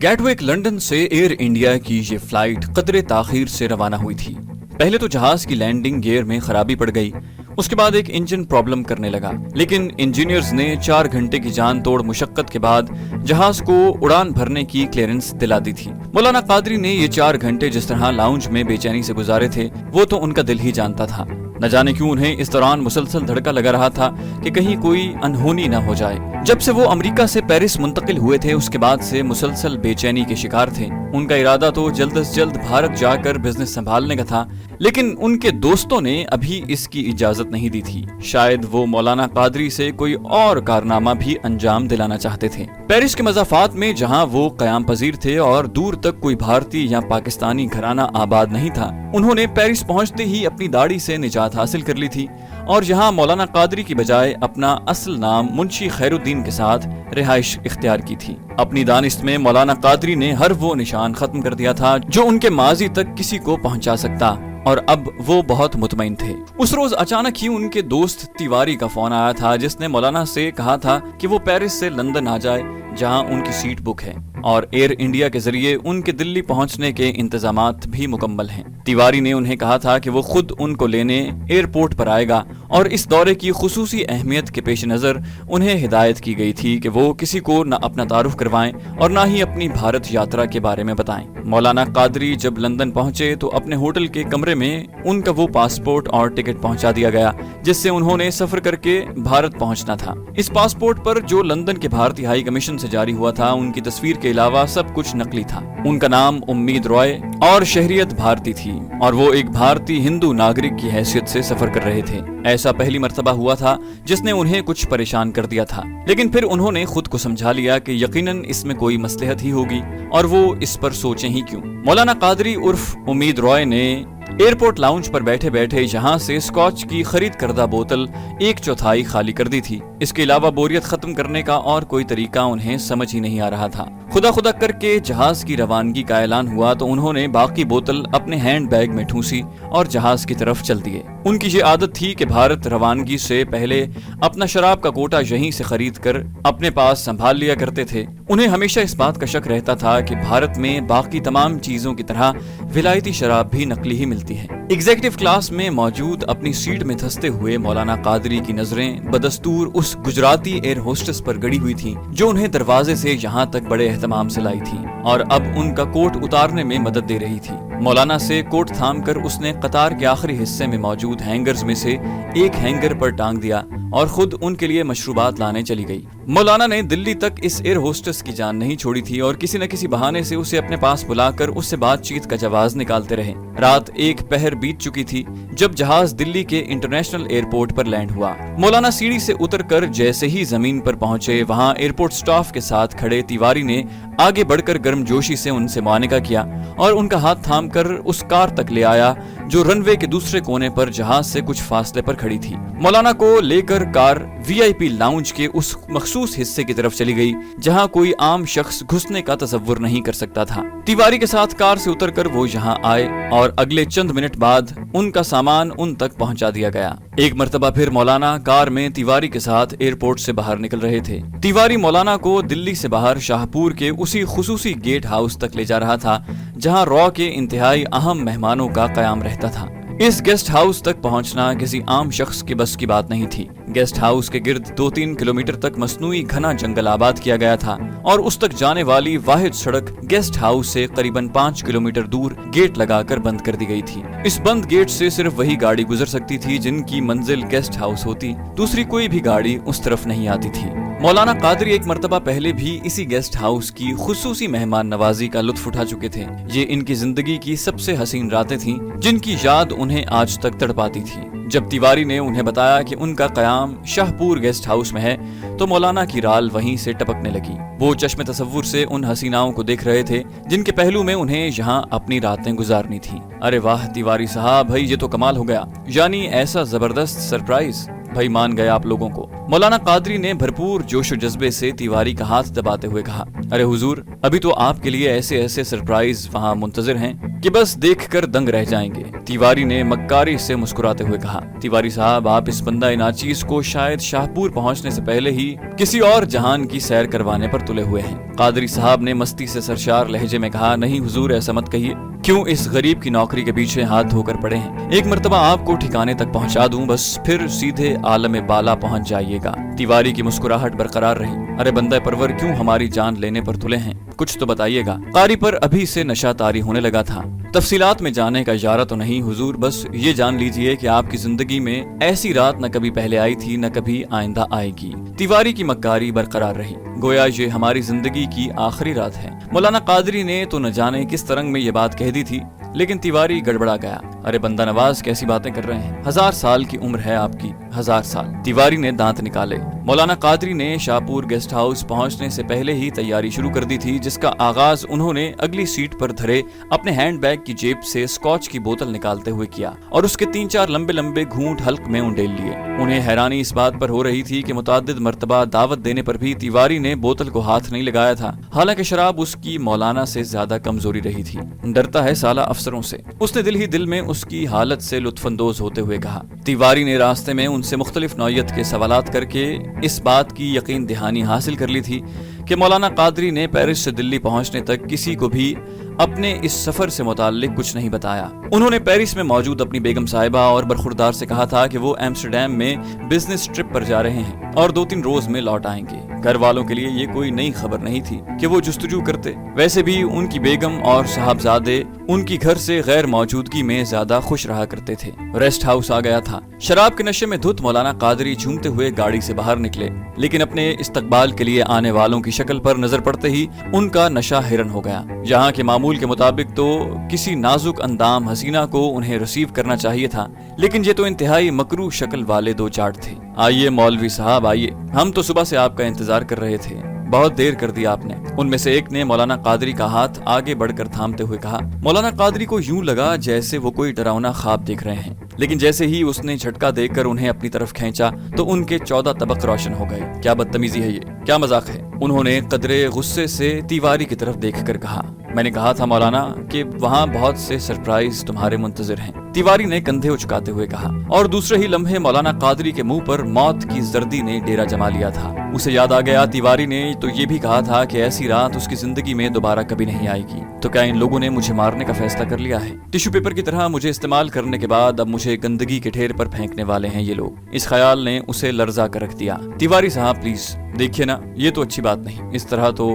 Gate वे London से air India की ये फ्लाइट कदरे ताखीर से रवाना हुई थी। पहले तो जहाज की लैंडिंग गियर में खराबी पड़ गई, उसके बाद एक इंजन प्रॉब्लम करने लगा, लेकिन इंजीनियर्स ने 4 घंटे की जान तोड़ मुशक्कत के बाद जहाज को उड़ान भरने की क्लियरेंस दिला दी थी। मौलाना कादरी ने ये 4 घंटे जिस तरह लाउंज में बेचैनी से गुजारे थे वो तो उनका दिल ही जानता था। न जाने क्यों उन्हें इस दौरान मुसलसल धड़का लगा रहा था कि कहीं कोई अनहोनी न हो जाए। जब से वो अमेरिका से पेरिस मुंतकिल हुए थे उसके बाद से मुसलसल बेचैनी के शिकार थे। उनका इरादा तो जल्द से जल्द भारत जाकर बिजनेस संभालने का था, लेकिन उनके दोस्तों ने अभी इसकी इजाजत नहीं दी थी। शायद वो मौलाना कादरी से कोई और कारनामा भी अंजाम दिलाना चाहते थे। पेरिस के मज़ाफात में जहां वो कयाम पजीर थे और दूर तक कोई भारतीय या पाकिस्तानी घराना आबाद नहीं था, उन्होंने पेरिस पहुंचते ही अपनी दाढ़ी से निजात हासिल कर ली थी और यहाँ मौलाना कादरी की बजाय अपना असल नाम मुंशी खैरुद्दीन के साथ रिहाइश इख्तियार की थी। अपनी दानिश में मौलाना कादरी ने हर वो निशान खत्म कर दिया था जो उनके माजी तक किसी को पहुंचा सकता, और अब वो बहुत मुतमईन थे। उस रोज अचानक ही उनके दोस्त तिवारी का फोन आया था, जिसने मौलाना से कहा था कि वो पेरिस से लंदन आ जाए जहां उनकी सीट बुक है और एयर इंडिया के जरिए उनके दिल्ली पहुंचने के इंतजामात भी मुकम्मल हैं। तिवारी ने उन्हें कहा था कि वो खुद उनको लेने एयरपोर्ट पर आएगा और इस दौरे की खुसूसी अहमियत के पेश नजर उन्हें हिदायत की गई थी कि वो किसी को न अपना तारुफ करवाएं और न ही अपनी भारत यात्रा के बारे में बताएं। मौलाना कादरी जब लंदन पहुंचे तो अपने होटल के कमरे में उनका वो पासपोर्ट और टिकट पहुंचा दिया गया जिससे उन्होंने सफर करके भारत पहुंचना था। इस पासपोर्ट पर जो लंदन के भारतीय हाई कमीशन से जारी हुआ था, उनकी तस्वीर के अलावा सब कुछ नकली था। उनका नाम उम्मीद रॉय और शहरियत भारतीय थी और वो एक भारतीय हिंदू नागरिक की हैसियत से सफर कर रहे थे। ऐसा पहली मर्तबा हुआ था जिसने उन्हें कुछ परेशान कर दिया था, लेकिन फिर उन्होंने खुद को समझा लिया कि यकीनन इसमें कोई मसलहत ही होगी और वो इस पर सोचे ही क्यों। मौलाना कादरी उर्फ उम्मीद रॉय ने एयरपोर्ट लाउंज पर बैठे बैठे यहाँ से स्कॉच की खरीद करदा बोतल 1/4 खाली कर दी थी। इसके अलावा बोरियत खत्म करने का और कोई तरीका उन्हें समझ ही नहीं आ रहा था। खुदा खुदा करके जहाज की रवानगी का ऐलान हुआ तो उन्होंने बाकी बोतल अपने हैंड बैग में ठूंसी और जहाज की तरफ चल दिए। उनकी ये आदत थी कि भारत रवानगी से पहले अपना शराब का कोटा यहीं से खरीद कर अपने पास संभाल लिया करते थे। उन्हें हमेशा इस बात का शक रहता था कि भारत में बाकी तमाम चीजों की तरह विलायती शराब भी नकली ही मिलती है। एग्जीक्यूटिव क्लास में मौजूद अपनी सीट में धंसते हुए मौलाना कादरी की नजरें बदस्तूर उस गुजराती एयर होस्टेस पर गड़ी हुई थी जो उन्हें दरवाजे से यहाँ तक बड़े एहतमाम से लाई थी और अब उनका कोट उतारने में मदद दे रही थी। मौलाना से कोट थाम कर उसने कतार के आखिरी हिस्से में मौजूद हैंगर्स में से एक हैंगर पर टांग दिया और खुद उनके लिए मशरूबात लाने चली गई। मौलाना ने दिल्ली तक इस एयर होस्टेस की जान नहीं छोड़ी थी और किसी न किसी बहाने से उसे अपने पास बुलाकर उससे बातचीत का जवाब निकालते रहे। रात 1 पहर बीत चुकी थी जब जहाज दिल्ली के इंटरनेशनल एयरपोर्ट पर लैंड हुआ। मौलाना सीढ़ी से उतरकर जैसे ही जमीन पर पहुंचे, वहां एयरपोर्ट स्टाफ के साथ खड़े तिवारी ने आगे बढ़कर गर्मजोशी से उनसे मुआनिका किया और उनका हाथ थामकर उस कार तक ले आया जो रनवे के दूसरे कोने पर जहाज से कुछ फासले पर खड़ी थी। मौलाना को लेकर कार वीआईपी लाउंज के उस मखसूस हिस्से की तरफ चली गई जहां कोई आम शख्स घुसने का तसव्वुर नहीं कर सकता था। तिवारी के साथ कार से उतरकर वो यहां आए और अगले चंद मिनट बाद उनका सामान उन तक पहुंचा दिया गया। एक मर्तबा फिर मौलाना कार में तिवारी के साथ एयरपोर्ट से बाहर निकल रहे थे। तिवारी मौलाना को दिल्ली से बाहर शाहपुर के उसी खुसूसी गेट हाउस तक ले जा रहा था जहां रॉ के इंतहाई अहम मेहमानों का कयाम रहता था। इस गेस्ट हाउस तक पहुंचना किसी आम शख्स के बस की बात नहीं थी। गेस्ट हाउस के गिर्द 2-3 किलोमीटर तक मसनूई घना जंगल आबाद किया गया था और उस तक जाने वाली वाहिद सड़क गेस्ट हाउस से करीबन 5 किलोमीटर दूर गेट लगाकर बंद कर दी गई थी। इस बंद गेट से सिर्फ वही गाड़ी गुजर सकती थी जिनकी मंजिल गेस्ट हाउस होती, दूसरी कोई भी गाड़ी उस तरफ नहीं आती थी। मौलाना कादरी एक मर्तबा पहले भी इसी गेस्ट हाउस की खुसूसी मेहमान नवाजी का लुत्फ उठा चुके थे। ये इनकी जिंदगी की सबसे हसीन रातें थीं जिनकी याद उन्हें आज तक तड़पाती थी। जब तिवारी ने उन्हें बताया कि उनका कयाम शाहपुर गेस्ट हाउस में है तो मौलाना की राल वहीं से टपकने लगी। वो चश्मे तसव्वुर से उन हसीनाओं को देख रहे थे जिनके पहलू में उन्हें यहाँ अपनी रातें गुजारनी थी। अरे वाह तिवारी साहब, भाई ये तो कमाल हो गया, यानी ऐसा जबरदस्त सरप्राइज। भाई मान गए आप लोगों को। मौलाना कादरी ने भरपूर जोश और जज्बे से तिवारी का हाथ दबाते हुए कहा, अरे हुजूर, अभी तो आपके लिए ऐसे ऐसे सरप्राइज वहाँ मुंतजिर हैं कि बस देखकर दंग रह जाएंगे। तिवारी ने मक्कारी से मुस्कुराते हुए कहा, तिवारी साहब, आप इस बंदा नाचीज को शायद शाहपुर पहुंचने से पहले ही किसी और जहान की सैर करवाने पर तुले हुए हैं। कादरी साहब ने मस्ती से सरशार लहजे में कहा, नहीं हुजूर, ऐसा मत कहिए, क्यों इस गरीब की नौकरी के पीछे हाथ धोकर पड़े हैं। एक मर्तबा आपको ठिकाने तक पहुंचा दूं, बस फिर सीधे आलम बाला पहुंच जाइएगा। तिवारी की मुस्कुराहट बरकरार रही। अरे बंदा परवर, क्यों हमारी जान लेने पर तुले हैं, कुछ तो बताइएगा। कारी पर अभी से नशा तारी होने लगा था। तफसीलात में जाने का इजारा तो नहीं हुजूर, बस ये जान लीजिए कि आपकी जिंदगी में ऐसी रात न कभी पहले आई थी, न कभी आइंदा आएगी। तिवारी की मक्कारी बरकरार रही, गोया ये हमारी जिंदगी की आखिरी रात है। मौलाना कादरी ने तो न जाने किस तरंग में ये बात कह दी थी, लेकिन तिवारी गड़बड़ा गया। अरे बंदा नवाज, कैसी बातें कर रहे हैं, 1000 साल की उम्र है आपकी, 1000 साल। तिवारी ने दांत निकाले। मौलाना कादरी ने शाहपुर गेस्ट हाउस पहुंचने से पहले ही तैयारी शुरू कर दी थी, जिसका आगाज उन्होंने अगली सीट पर धरे अपने हैंडबैग की जेब से स्कॉच की बोतल निकालते हुए किया और उसके 3-4 लंबे लंबे घूंट हल्क में उंडेल लिए। उन्हें हैरानी इस बात पर हो रही थी कि मुतअद्दिद मर्तबा दावत देने पर भी तिवारी ने बोतल को हाथ नहीं लगाया था, हालांकि शराब उसकी मौलाना से ज्यादा कमजोरी रही थी। डरता है साला अफसरों से, उसने दिल ही दिल में उसकी हालत से लुत्फानंदोज होते हुए कहा। तिवारी ने रास्ते में उनसे मुख्तलिफ नौयत के सवालात करके इस बात की यकीन दहानी हासिल कर ली थी कि मौलाना कादरी ने पेरिस से दिल्ली पहुंचने तक किसी को भी अपने इस सफर से मुताल्लिक कुछ नहीं बताया। उन्होंने पेरिस में मौजूद अपनी बेगम साहिबा और बरखुरदार से कहा था कि वो एम्स्टरडैम में बिजनेस ट्रिप पर जा रहे हैं और 2-3 रोज में लौट आएंगे। घर वालों के लिए ये कोई नई खबर नहीं थी कि वो जुस्तजू करते। वैसे भी उनकी बेगम और साहबजादे उनकी घर से गैर मौजूदगी में ज्यादा खुश रहा करते थे। रेस्ट हाउस आ गया था। शराब के नशे में धुत मौलाना कादरी झूमते हुए गाड़ी से बाहर निकले, लेकिन अपने इस्तकबाल के लिए आने वालों की शक्ल पर नजर पड़ते ही उनका नशा हिरन हो गया। जहाँ के मामूल के मुताबिक तो किसी नाजुक अंदाम हसीना को उन्हें रिसीव करना चाहिए था, लेकिन ये तो इंतहाई मकरू शक्ल वाले 2 जाट थे। आइए मौलवी साहब आइए, हम तो सुबह से आपका इंतजार कर रहे थे, बहुत देर कर दी आपने। उनमें से एक ने मौलाना कादरी का हाथ आगे बढ़कर थामते हुए कहा। मौलाना कादरी को यूं लगा जैसे वो कोई डरावना ख्वाब देख रहे हैं, लेकिन जैसे ही उसने झटका देकर उन्हें अपनी तरफ खींचा तो उनके 14 तबक रोशन हो गए। क्या बदतमीजी है ये, क्या मजाक है। उन्होंने कदरे गुस्से से तिवारी की तरफ देखकर कहा, मैंने कहा था मौलाना कि वहाँ बहुत से सरप्राइज तुम्हारे मुंतजिर हैं। तिवारी ने कंधे उचकाते हुए कहा, और दूसरे ही लम्हे मौलाना कादरी के मुंह पर मौत की जर्दी ने डेरा जमा लिया था। उसे याद आ गया, तिवारी ने तो ये भी कहा था कि ऐसी रात उसकी जिंदगी में दोबारा कभी नहीं आएगी। तो क्या इन लोगों ने मुझे मारने का फैसला कर लिया है? टिश्यू पेपर की तरह मुझे इस्तेमाल करने के बाद अब मुझे गंदगी के ढेर पर फेंकने वाले हैं ये लोग। इस ख्याल ने उसे लर्जा कर रख दिया। तिवारी साहब प्लीज देखिए ना, ये तो अच्छी बात नहीं, इस तरह तो।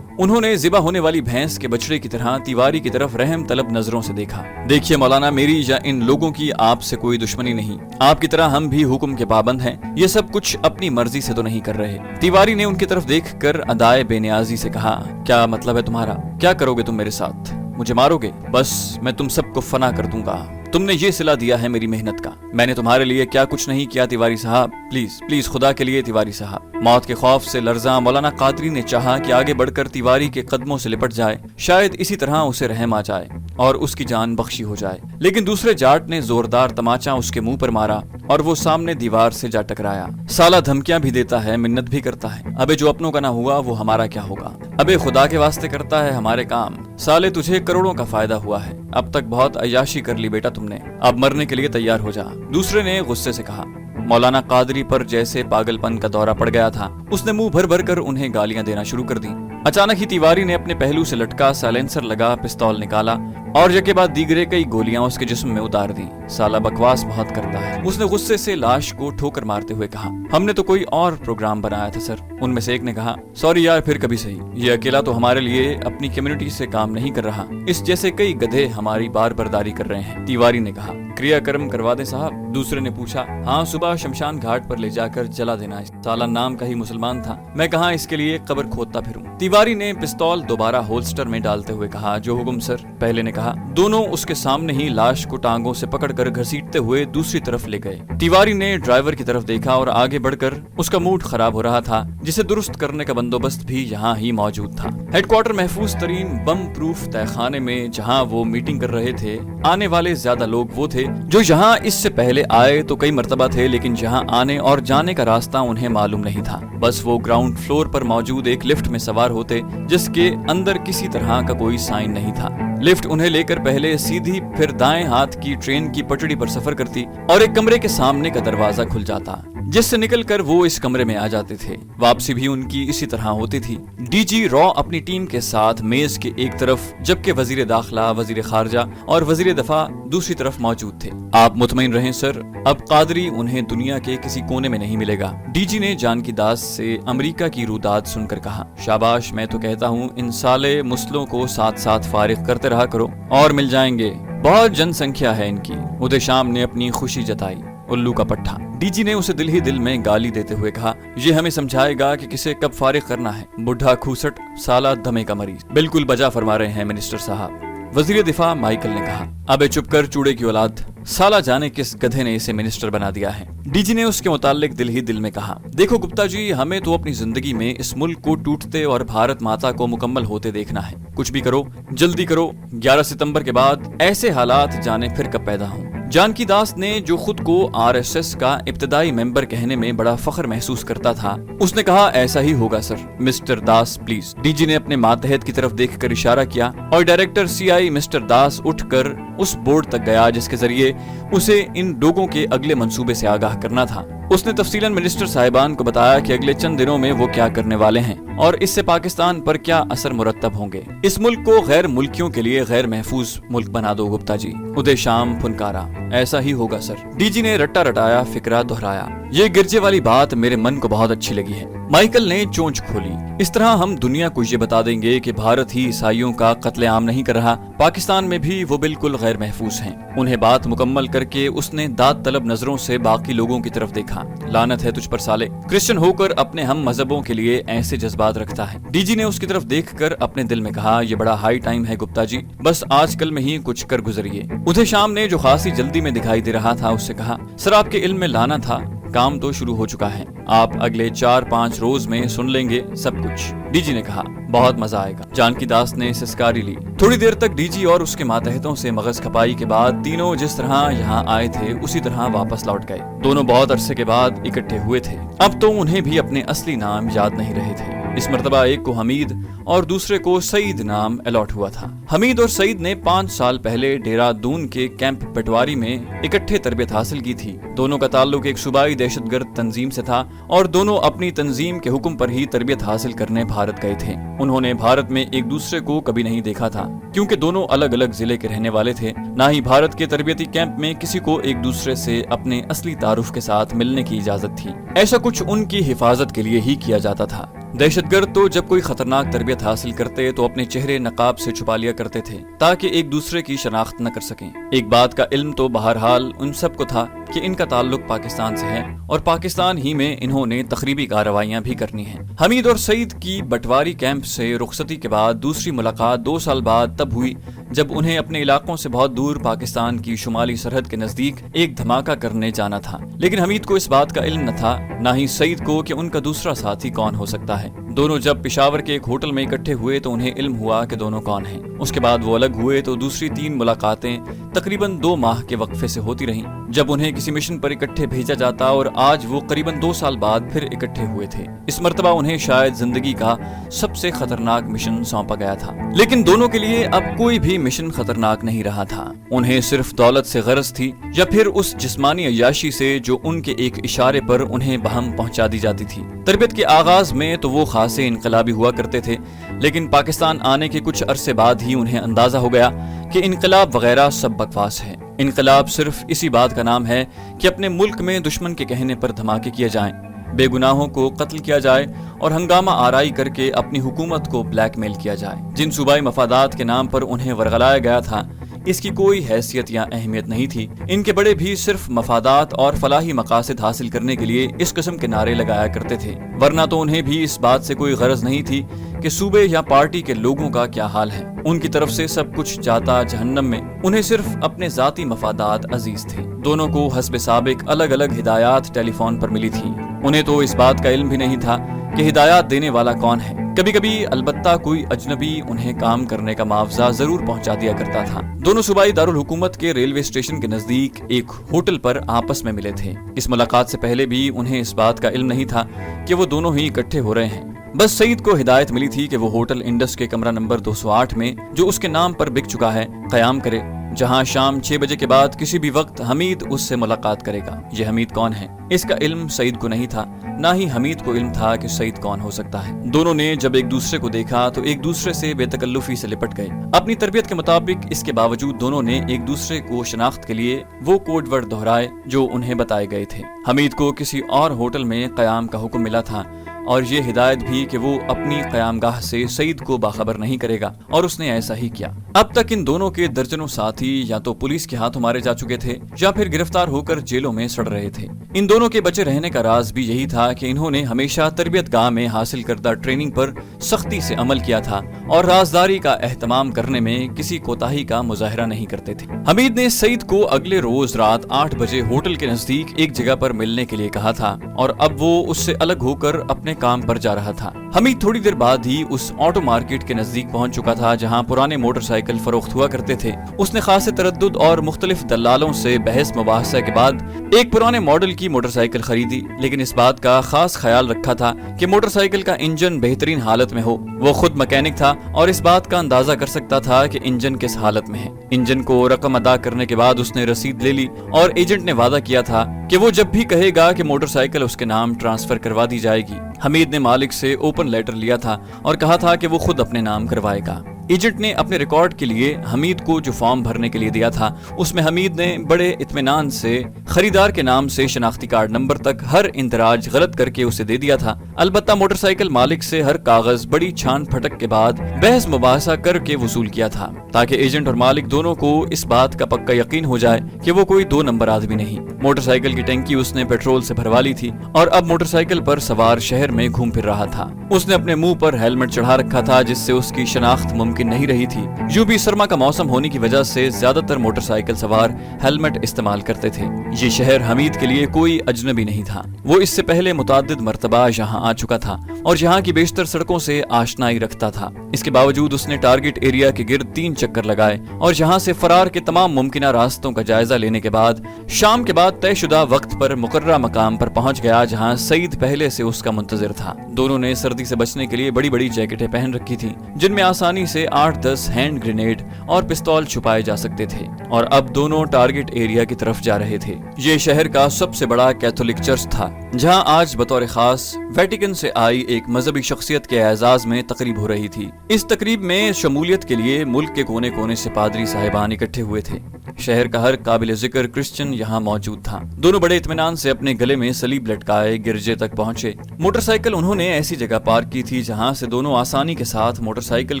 उन्होंने ज़िबा होने वाली भैंस के बछड़े की तरह तिवारी की तरफ रहम तलब नजरों से देखा। देखिए मौलाना, मेरी या इन लोगों की आपसे कोई दुश्मनी नहीं, आपकी तरह हम भी हुक्म के पाबंद हैं। ये सब कुछ अपनी मर्जी से तो नहीं कर रहे। तिवारी ने उनकी तरफ देखकर अदाए बेनियाजी से कहा, क्या मतलब है तुम्हारा? क्या करोगे तुम मेरे साथ? मुझे मारोगे? बस मैं तुम सबको फना कर दूंगा। तुमने ये सिला दिया है मेरी मेहनत का। मैंने तुम्हारे लिए क्या कुछ नहीं किया तिवारी साहब, प्लीज प्लीज खुदा के लिए तिवारी साहब। मौत के खौफ से लर्जा मौलाना कादरी ने चाहा कि आगे बढ़कर तिवारी के कदमों से लिपट जाए, शायद इसी तरह उसे रहम आ जाए और उसकी जान बख्शी हो जाए। लेकिन दूसरे जाट ने जोरदार तमाचा उसके मुंह पर मारा और वो सामने दीवार से जा टकराया। साला धमकियां भी देता है, मिन्नत भी करता है। अबे जो अपनों का ना हुआ वो हमारा क्या होगा? अबे खुदा के वास्ते करता है हमारे काम। साले तुझे करोड़ों का फायदा हुआ है, अब तक बहुत अय्याशी कर ली बेटा तुमने, अब मरने के लिए तैयार हो जा। दूसरे ने गुस्से से कहा। मौलाना कादरी पर जैसे पागलपन का दौरा पड़ गया था। उसने मुंह भर भर कर उन्हें गालियां देना शुरू कर दी। अचानक ही तिवारी ने अपने पहलू से लटका साइलेंसर लगा पिस्तौल निकाला और यके बाद दीगरे कई गोलियां उसके जिस्म में उतार दी। साला बकवास बहुत करता है, उसने गुस्से से लाश को ठोकर मारते हुए कहा। हमने तो कोई और प्रोग्राम बनाया था सर। उनमें से एक ने कहा, सॉरी यार, फिर कभी सही। ये अकेला तो हमारे लिए अपनी कम्युनिटी से काम नहीं कर रहा, इस जैसे कई गधे हमारी बार बर्दारी कर रहे हैं। तिवारी ने कहा, क्रियाक्रम करवा दें साहब। दूसरे ने पूछा, हाँ, सुबह शमशान घाट पर ले जाकर जला देना। साला नाम का ही मुसलमान था, मैं कहाँ इसके लिए कब्र खोदता फिरूं। तिवारी ने पिस्तौल दोबारा होल्स्टर में डालते हुए कहा, जो हुक्म सर। पहले ने कहा, रहा। दोनों उसके सामने ही लाश को टांगों से पकड़कर घसीटते हुए दूसरी तरफ ले गए। तिवारी ने ड्राइवर की तरफ देखा और आगे बढ़कर उसका मूड खराब हो रहा था, जिसे दुरुस्त करने का बंदोबस्त भी यहाँ ही मौजूद था। हेडक्वार्टर महफूज तरीन बम प्रूफ तहखाने में जहाँ वो मीटिंग कर रहे थे, आने वाले ज्यादा लोग वो थे जो यहाँ इससे पहले आए तो कई मर्तबा थे, लेकिन यहाँ आने और जाने का रास्ता उन्हें मालूम नहीं था। बस वो ग्राउंड फ्लोर पर मौजूद एक लिफ्ट में सवार होते जिसके अंदर किसी तरह का कोई साइन नहीं था। लिफ्ट उन्हें लेकर पहले सीधी फिर दाएं हाथ की ट्रेन की पटड़ी पर सफर करती और एक कमरे के सामने का दरवाजा खुल जाता, जिससे निकलकर वो इस कमरे में आ जाते थे। वापसी भी उनकी इसी तरह होती थी। डीजी रॉ अपनी टीम के साथ मेज के एक तरफ, जबकि वजीर दाखिला, वजीर खारजा और वजीर दफा दूसरी तरफ मौजूद थे। आप मुतमईन रहें सर, अब कादरी उन्हें दुनिया के किसी कोने में नहीं मिलेगा। डीजी ने जानकी दास से अमेरिका की रुदाद सुनकर कहा, शाबाश, मैं तो कहता हूँ इन साले मुस्लों को साथ साथ फारिग करते रहा करो और मिल जाएंगे, बहुत जनसंख्या है इनकी। उदय शाम ने अपनी खुशी जताई। उल्लू का पट्टा। डीजी ने उसे दिल ही दिल में गाली देते हुए कहा, ये हमें समझाएगा कि किसे कब फारिग करना है, बुढ़ा खूसट, साला दमे का मरीज। बिल्कुल बजा फरमा रहे हैं मिनिस्टर साहब, वजीर दिफा माइकल ने कहा। अबे चुप कर चूड़े की औलाद, साला जाने किस गधे ने इसे मिनिस्टर बना दिया है। डीजी ने उसके मुतालिक दिल ही दिल में कहा, देखो गुप्ता जी, हमें तो अपनी जिंदगी में इस मुल्क को टूटते और भारत माता को मुकम्मल होते देखना है। कुछ भी करो, जल्दी करो। 11 सितंबर के बाद ऐसे हालात जाने फिर कब पैदा हों। जानकी दास ने, जो खुद को आरएसएस का इब्तदाई मेंबर कहने में बड़ा फख्र महसूस करता था, उसने कहा, ऐसा ही होगा sir. Mister Das please. DG ने अपने मातहत की तरफ देखकर इशारा किया और डायरेक्टर सीआई मिस्टर दास उठकर उस बोर्ड तक गया जिसके जरिए उसे इन लोगों के अगले मंसूबे से आगाह करना था। उसने तफसीलन मिनिस्टर साहिबान को बताया कि अगले चंद दिनों में वो क्या करने वाले हैं और इससे पाकिस्तान पर क्या असर मुरत्तब होंगे। इस मुल्क को गैर मुल्कियों के लिए गैर महफूज मुल्क बना दो गुप्ता जी। उदय शाम फुनकारा, ऐसा ही होगा सर। डीजी ने रट्टा रटाया फिक्रा दोहराया। ये गिरजे वाली बात मेरे मन को बहुत अच्छी लगी है। माइकल ने चोंच खोली। इस तरह हम दुनिया को ये बता देंगे कि भारत ही ईसाइयों का कत्लेआम नहीं कर रहा, पाकिस्तान में भी वो बिल्कुल गैर महफूज हैं। उन्हें बात मुकम्मल करके उसने दाद तलब नजरों से बाकी लोगों की तरफ देखा। लानत है तुझ पर साले, क्रिश्चियन होकर अपने हम मजहबों के लिए ऐसे जज्बात रखता है। डीजी ने उसकी तरफ देखकर अपने दिल में कहा, ये बड़ा हाई टाइम है गुप्ता जी, बस आजकल में ही कुछ कर गुजरिए। उदय शाम ने, जो खासी जल्दी में दिखाई दे रहा था, उससे कहा, सर आपके इल्म में लाना था, काम तो शुरू हो चुका है, आप अगले 4-5 रोज में सुन लेंगे सब कुछ। डीजी ने कहा, बहुत मजा आएगा। जानकी दास ने सिसकारी ली। थोड़ी देर तक डीजी और उसके मातहतों से मगज खपाई के बाद तीनों जिस तरह यहाँ आए थे उसी तरह वापस लौट गए। दोनों बहुत अरसे के बाद इकट्ठे हुए थे। अब तो उन्हें भी अपने असली नाम याद नहीं रहे थे। इस मर्तबा एक को हमीद और दूसरे को सईद नाम अलॉट हुआ था। हमीद और सईद ने 5 साल पहले देहरादून के कैंप पटवारी में इकट्ठे तरबियत हासिल की थी। दोनों का ताल्लुक एक सूबाई दहशतगर्द तंजीम से था और दोनों अपनी तंजीम के हुक्म पर ही तरबियत हासिल करने भारत गए थे। उन्होंने भारत में एक दूसरे को कभी नहीं देखा था, क्योंकि दोनों अलग अलग जिले के रहने वाले थे। ना ही भारत के तरबियती कैंप में किसी को एक दूसरे से अपने असली तारुफ के साथ मिलने की इजाजत थी। ऐसा कुछ उनकी हिफाजत के लिए ही किया जाता था। दहशतगर्द तो जब कोई खतरनाक तरबियत हासिल करते तो अपने चेहरे नकाब से छुपा लिया करते थे ताकि एक दूसरे की शनाख्त न कर सकें। एक बात का इल्म तो बहरहाल उन सबको था कि इनका ताल्लुक पाकिस्तान से है और पाकिस्तान ही में इन्होंने तकरीबी कार्रवाइयां भी करनी हैं। हमीद और सईद की बटवारी कैंप से रुखसती के बाद दूसरी मुलाकात 2 साल बाद तब हुई जब उन्हें अपने इलाकों से बहुत दूर पाकिस्तान की शुमाली सरहद के नजदीक एक धमाका करने जाना था। लेकिन हमीद को इस बात का इल्म न था, न ही सईद को कि उनका दूसरा साथी कौन हो सकता है। दोनों जब पेशावर के एक होटल में इकट्ठे हुए तो उन्हें इल्म हुआ कि दोनों कौन हैं। उसके बाद वो अलग हुए तो दूसरी 3 मुलाकातें तकरीबन 2 माह के वक्फे से होती रहीं, जब उन्हें किसी मिशन पर इकट्ठे भेजा जाता, और आज वो करीबन 2 साल बाद फिर इकट्ठे हुए थे। इस मर्तबा उन्हें शायद जिंदगी का सबसे खतरनाक मिशन सौंपा गया था। लेकिन दोनों के लिए अब कोई भी मिशन खतरनाक नहीं रहा था। उन्हें सिर्फ दौलत से गरज थी या फिर उस जिस्मानी अय्याशी से जो उनके एक इशारे पर उन्हें बहम पहुंचा दी जाती थी। तरबियत के आगाज में तो वो खासे इनकलाबी हुआ करते थे, लेकिन पाकिस्तान आने के कुछ अरसे बाद ही उन्हें अंदाजा हो गया कि इनकलाब वगैरह सब बकवास है। इनकलाब सिर्फ इसी बात का नाम है कि अपने मुल्क में दुश्मन के कहने पर धमाके किए जाएं, बेगुनाहों को कत्ल किया जाए और हंगामा आराई करके अपनी हुकूमत को ब्लैकमेल किया जाए। जिन सूबाई मफादात के नाम पर उन्हें वरगलाया गया था, اس کی کوئی حیثیت یا اہمیت نہیں تھی۔ ان کے بڑے بھی صرف مفادات اور فلاحی مقاصد حاصل کرنے کے لیے اس قسم کے نعرے لگایا کرتے تھے، ورنہ تو انہیں بھی اس بات سے کوئی غرض نہیں تھی کہ صوبے یا پارٹی کے لوگوں کا کیا حال ہے۔ ان کی طرف سے سب کچھ جاتا جہنم میں، انہیں صرف اپنے ذاتی مفادات عزیز تھے۔ دونوں کو حسب سابق الگ الگ ہدایات ٹیلی فون پر ملی تھی۔ انہیں تو اس بات کا علم بھی نہیں تھا کہ ہدایات دینے والا کون ہے۔ کبھی کبھی البتہ کوئی اجنبی انہیں کام کرنے کا معاوضہ ضرور پہنچا دیا کرتا تھا۔ دونوں صوبائی دارالحکومت کے ریلوے اسٹیشن کے نزدیک ایک ہوٹل پر آپس میں ملے تھے۔ اس ملاقات سے پہلے بھی انہیں اس بات کا علم نہیں تھا کہ وہ دونوں ہی اکٹھے ہو رہے ہیں۔ بس سعید کو ہدایت ملی تھی کہ وہ ہوٹل انڈس کے کمرہ نمبر 208 میں، جو اس کے نام پر بک چکا ہے، قیام کرے، جہاں شام 6 بجے کے بعد کسی بھی وقت حمید اس سے ملاقات کرے گا۔ یہ حمید کون ہے؟ اس کا علم سعید کو نہیں تھا، نہ ہی حمید کو علم تھا کہ سعید کون ہو سکتا ہے۔ دونوں نے جب ایک دوسرے کو دیکھا تو ایک دوسرے سے بے تکلفی سے لپٹ گئے۔ اپنی تربیت کے مطابق اس کے باوجود دونوں نے ایک دوسرے کو شناخت کے لیے وہ کوڈ ورڈ دہرائے جو انہیں بتائے گئے تھے۔ حمید کو کسی اور ہوٹل میں قیام کا حکم ملا تھا، اور یہ ہدایت بھی کہ وہ اپنی قیام گاہ سے سعید کو باخبر نہیں کرے گا، اور اس نے ایسا ہی کیا۔ اب تک ان دونوں کے درجنوں ساتھی یا تو پولیس کے ہاتھوں مارے جا چکے تھے یا پھر گرفتار ہو کر جیلوں میں سڑ رہے تھے۔ ان دونوں کے بچے رہنے کا راز بھی یہی تھا کہ انہوں نے ہمیشہ تربیت گاہ میں حاصل کردہ ٹریننگ پر سختی سے عمل کیا تھا اور رازداری کا اہتمام کرنے میں کسی کوتاہی کا مظاہرہ نہیں کرتے تھے۔ حمید نے سعید کو اگلے روز رات 8 بجے ہوٹل کے نزدیک ایک جگہ پر ملنے کے لیے کہا تھا، اور اب وہ اس سے الگ ہو کر اپنے کام پر جا رہا تھا۔ حمید تھوڑی دیر بعد ہی اس آٹو مارکیٹ کے نزدیک پہنچ چکا تھا جہاں پرانے موٹر سائیکل فروخت ہوا کرتے تھے۔ اس نے خاص تردد اور مختلف دلالوں سے بحث مباحثہ کے بعد ایک پرانے ماڈل کی موٹر سائیکل خریدی، لیکن اس بات کا خاص خیال رکھا تھا کہ موٹر سائیکل کا انجن بہترین حالت میں ہو۔ وہ خود مکینک تھا اور اس بات کا اندازہ کر سکتا تھا کہ انجن کس حالت میں ہے۔ انجن کو رقم ادا کرنے کے بعد اس نے رسید لے لی اور ایجنٹ نے وعدہ کیا تھا کہ وہ جب بھی کہے گا کہ موٹر سائیکل اس کے نام ٹرانسفر کروا دی جائے گی۔ حمید نے مالک سے اوپن لیٹر لیا تھا اور کہا تھا کہ وہ خود اپنے نام کروائے گا۔ ایجنٹ نے اپنے ریکارڈ کے لیے حمید کو جو فارم بھرنے کے لیے دیا تھا، اس میں حمید نے بڑے اطمینان سے خریدار کے نام سے شناختی کارڈ نمبر تک ہر اندراج غلط کر کے اسے دے دیا تھا۔ البتہ موٹر سائیکل مالک سے ہر کاغذ بڑی چھان پھٹک کے بعد بحث مباحثہ کر کے وصول کیا تھا، تاکہ ایجنٹ اور مالک دونوں کو اس بات کا پکا یقین ہو جائے کہ وہ کوئی 2 نمبر آدمی نہیں۔ موٹر سائیکل کی ٹینکی اس نے پیٹرول سے بھروا لی تھی اور اب موٹر سائیکل پر سوار شہر میں گھوم پھر رہا تھا۔ اس نے اپنے منہ پر ہیلمٹ چڑھا رکھا تھا جس سے اس کی شناخت ممکن نہیں رہی تھی۔ یوں بھی سرما کا موسم ہونے کی وجہ سے زیادہ تر موٹر سائیکل سوار ہیلمٹ استعمال کرتے تھے۔ یہ شہر حمید کے لیے کوئی اجنبی نہیں تھا۔ وہ اس سے پہلے متعدد مرتبہ یہاں آ چکا تھا اور یہاں کی بیشتر سڑکوں سے آشنائی رکھتا تھا۔ اس کے باوجود اس نے ٹارگٹ ایریا کے گرد 3 چکر لگائے اور یہاں سے فرار کے تمام ممکنہ راستوں کا جائزہ لینے کے بعد شام کے بعد طے شدہ وقت پر مقررہ مقام پر پہنچ گیا جہاں سعید پہلے سے اس کا منتظر تھا۔ دونوں نے سردی سے بچنے کے لیے بڑی بڑی جیکٹیں پہن رکھی تھی جن میں آسانی سے 8-10 ہینڈ گرینیڈ اور پستول چھپائے جا سکتے تھے، اور اب دونوں ٹارگٹ ایریا کی طرف جا رہے تھے۔ یہ شہر کا سب سے بڑا کیتھولک چرچ تھا جہاں آج بطور خاص ویٹیکن سے آئی ایک مذہبی شخصیت کے اعزاز میں تقریب ہو رہی تھی۔ اس تقریب میں شمولیت کے لیے ملک کے کونے کونے سے پادری صاحبان اکٹھے ہوئے تھے۔ شہر کا ہر قابل ذکر کرسچن یہاں موجود تھا۔ دونوں بڑے اطمینان سے اپنے گلے میں صلیب لٹکائے گرجے تک پہنچے۔ موٹر سائیکل انہوں نے ایسی جگہ پارک کی تھی جہاں سے دونوں آسانی کے ساتھ موٹر سائیکل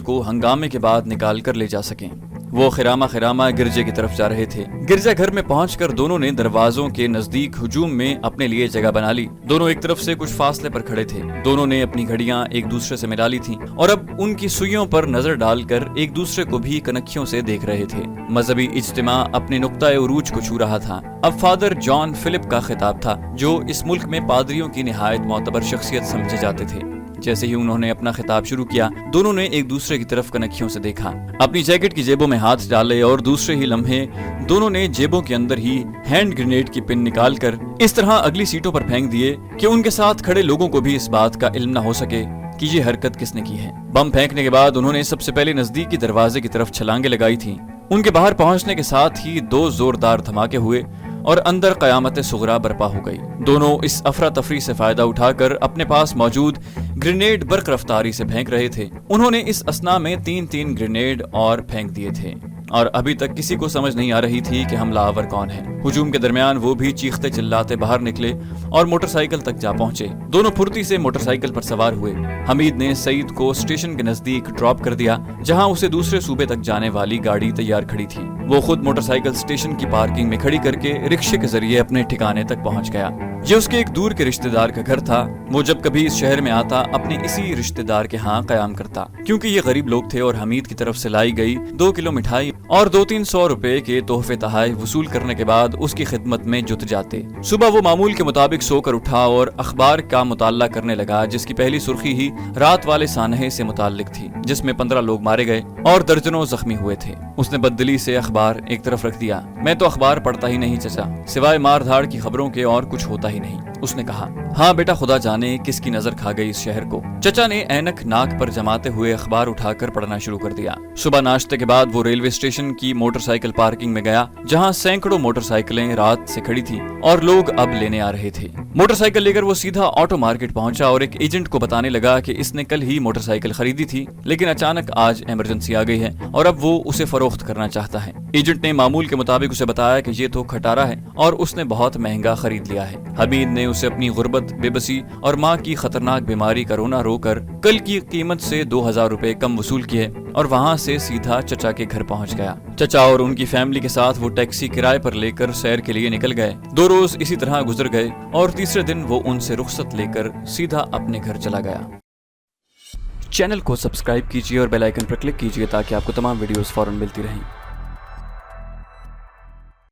کو ہنگامے کے بعد نکال کر لے جا سکیں۔ وہ خرامہ گرجے کی طرف جا رہے تھے۔ گرجا گھر میں پہنچ کر دونوں نے دروازوں کے نزدیک ہجوم میں اپنے لیے جگہ بنا لی۔ دونوں ایک طرف سے کچھ فاصلے پر کھڑے تھے۔ دونوں نے اپنی گھڑیاں ایک دوسرے سے ملا لی تھیں اور اب ان کی سوئیوں پر نظر ڈال کر ایک دوسرے کو بھی کنکھیوں سے دیکھ رہے تھے۔ مذہبی اجتماع اپنے نقطۂ عروج کو چھو رہا تھا۔ اب فادر جان فلپ کا خطاب تھا جو اس ملک میں پادریوں کی نہایت معتبر شخصیت سمجھے جاتے تھے۔ جیسے ہی انہوں نے اپنا خطاب شروع کیا، دونوں نے ایک دوسرے کی طرف کنکھیوں سے دیکھا، اپنی جیکٹ کی جیبوں میں ہاتھ ڈالے اور دوسرے ہی لمحے دونوں نے جیبوں کے اندر ہی ہینڈ گرینیڈ کی پن نکال کر اس طرح اگلی سیٹوں پر پھینک دیے کہ ان کے ساتھ کھڑے لوگوں کو بھی اس بات کا علم نہ ہو سکے کہ یہ حرکت کس نے کی ہے۔ بم پھینکنے کے بعد انہوں نے سب سے پہلے نزدیکی دروازے کی طرف چھلانگیں لگائی تھیں۔ ان کے باہر پہنچنے کے ساتھ ہی 2 زوردار دھماکے ہوئے اور اندر قیامت صغرا برپا ہو گئی۔ دونوں اس افراتفری سے فائدہ اٹھا کر اپنے پاس موجود گرینیڈ برق رفتاری سے پھینک رہے تھے۔ انہوں نے اس اثنا میں 3 گرینیڈ اور پھینک دیے تھے اور ابھی تک کسی کو سمجھ نہیں آ رہی تھی کہ حملہ آور کون ہے۔ ہجوم کے درمیان وہ بھی چیختے چلاتے باہر نکلے اور موٹر سائیکل تک جا پہنچے۔ دونوں پھرتی سے موٹر سائیکل پر سوار ہوئے۔ حمید نے سعید کو اسٹیشن کے نزدیک ڈراپ کر دیا جہاں اسے دوسرے صوبے تک جانے والی گاڑی تیار کھڑی تھی۔ وہ خود موٹر سائیکل اسٹیشن کی پارکنگ میں کھڑی کر کے رکشے کے ذریعے اپنے ٹھکانے تک پہنچ گیا۔ یہ اس کے ایک دور کے رشتہ دار کا گھر تھا۔ وہ جب کبھی اس شہر میں آتا اپنے اسی رشتہ دار کے ہاں قیام کرتا، کیونکہ یہ غریب لوگ تھے اور حمید کی طرف سے لائی گئی 2 کلو مٹھائی اور 200-300 روپے کے تحفے تحائف وصول کرنے کے بعد اس کی خدمت میں جت جاتے۔ صبح وہ معمول کے مطابق سو کر اٹھا اور اخبار کا مطالعہ کرنے لگا، جس کی پہلی سرخی ہی رات والے سانحے سے متعلق تھی، جس میں 15 لوگ مارے گئے اور درجنوں زخمی ہوئے تھے۔ اس نے بددلی سے اخبار ایک طرف رکھ دیا۔ میں تو اخبار پڑھتا ہی نہیں چچا، سوائے مار دھاڑ کی خبروں کے اور کچھ ہوتا ہی نہیں، اس نے کہا۔ ہاں بیٹا، خدا جانے کس کی نظر کھا گئی اس شہر کو۔ چچا نے اینک ناک پر جماتے ہوئے اخبار اٹھا کر پڑھنا شروع کر دیا۔ صبح ناشتے کے بعد وہ ریلوے اسٹیشن کی موٹر سائیکل پارکنگ میں گیا، جہاں سینکڑوں موٹر سائیکلیں رات سے کھڑی تھی اور لوگ اب لینے آ رہے تھے۔ موٹر سائیکل لے کر وہ سیدھا آٹو مارکیٹ پہنچا اور ایک ایجنٹ کو بتانے لگا کہ اس نے کل ہی موٹر سائیکل خریدی تھی، لیکن اچانک آج ایمرجنسی آ گئی ہے اور اب وہ اسے فروخت کرنا چاہتا ہے۔ ایجنٹ نے معمول کے مطابق اسے بتایا کہ یہ تو کھٹارا ہے اور اس نے بہت مہنگا خرید لیا ہے۔ حمید نے اسے اپنی غربت، بے بسی اور ماں کی خطرناک بیماری کا رونا رو کر کل کی قیمت سے 2000 روپے کم وصول کیے اور وہاں سے سیدھا چچا کے گھر پہنچ گیا۔ چچا اور ان کی فیملی کے ساتھ وہ ٹیکسی کرائے پر لے کر سیر کے لیے نکل گئے۔ 2 روز اسی طرح گزر گئے اور تیسرے دن وہ ان سے رخصت لے کر سیدھا اپنے گھر چلا گیا۔ چینل کو سبسکرائب کیجیے اور بیل آئیکن پر کلک کیجیے تاکہ آپ کو تمام ویڈیوز فوراً ملتی رہیں۔